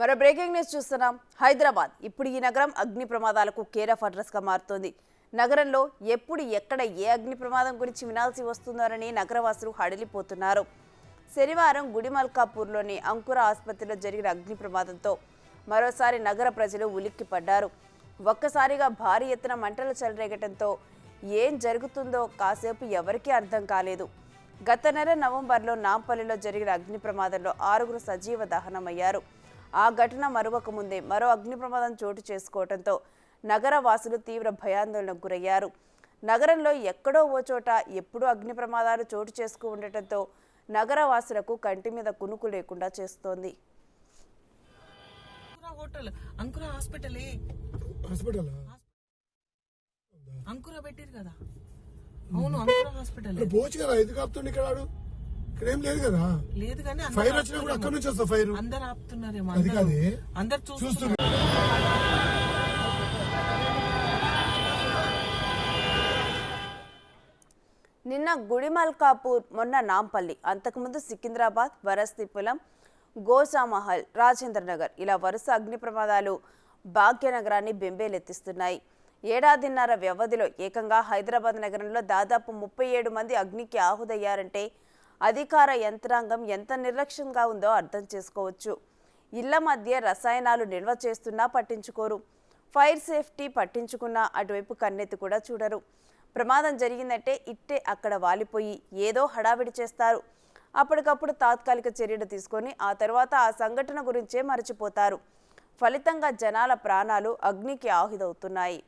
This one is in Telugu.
మరో బ్రేకింగ్ న్యూస్ చూస్తున్నాం. హైదరాబాద్ ఇప్పుడు ఈ నగరం అగ్ని ప్రమాదాలకు కేర్ ఆఫ్ అడ్రస్ గా మారుతోంది. నగరంలో ఎప్పుడు ఎక్కడ ఏ అగ్ని ప్రమాదం గురించి వినాల్సి వస్తుందోనని నగరవాసులు హడలిపోతున్నారు. శనివారం గుడిమల్కాపూర్లోని అంకుర ఆసుపత్రిలో జరిగిన అగ్ని ప్రమాదంతో మరోసారి నగర ప్రజలు ఉలిక్కిపడ్డారు. ఒక్కసారిగా భారీ ఎత్తున మంటలు చెలరేగటంతో ఏం జరుగుతుందో కాసేపు ఎవరికీ అర్థం కాలేదు. గత నెల నవంబర్లో నాంపల్లిలో జరిగిన అగ్ని ప్రమాదంలో 6గురు సజీవ దహనమయ్యారు. ఆ ఘటన మరొక ముందే మరో అగ్ని ప్రమాదం చోటు చేసుకోవడంతో నగర వాసులు తీవ్ర భయాందోళనకు గురయ్యారు. నగరంలో ఎక్కడో ఓ చోట ఎప్పుడూ అగ్ని ప్రమాదాలు చోటు చేసుకు ఉండటంతో నగర వాసులకు కంటి మీద కునుకు లేకుండా చేస్తోంది. అంకుర పెట్టిరు కదా, అవును అంకుర హాస్పిటల్ ఇక్కడేం లేదు కదా, లేదు కానీ ఫైర్ వచ్చినా కూడా అక్కడ నుంచి వస్తా ఫైర్ అందరు ఆపుతున్నారేమో, అది కాదు అందరు చూస్తున్నారు. నిన్న గుడిమల్కాపూర్, మొన్న నాంపల్లి, అంతకుముందు సికింద్రాబాద్, వరస్తిపులం, గోసామహల్, రాజేంద్ర నగర్ ఇలా వరుస అగ్ని ప్రమాదాలు భాగ్యనగరాన్ని బెంబేలెత్తిస్తున్నాయి. ఏడాదిన్నర వ్యవధిలో ఏకంగా హైదరాబాద్ నగరంలో దాదాపు 37 మంది అగ్నికి ఆహుదయ్యారంటే అధికార యంత్రాంగం ఎంత నిర్లక్ష్యంగా ఉందో అర్థం చేసుకోవచ్చు. ఇళ్ల మధ్య రసాయనాలు నిల్వ చేస్తున్నా పట్టించుకోరు. ఫైర్ సేఫ్టీ పట్టించుకున్నా అటువైపు కన్నెత్తి కూడా చూడరు. ప్రమాదం జరిగిందంటే ఇట్టే అక్కడ వాలిపోయి ఏదో హడావిడి చేస్తారు. అప్పటికప్పుడు తాత్కాలిక చర్యలు తీసుకొని ఆ తర్వాత ఆ సంఘటన గురించే మరచిపోతారు. ఫలితంగా జనాల ప్రాణాలు అగ్నికి ఆహుదవుతున్నాయి.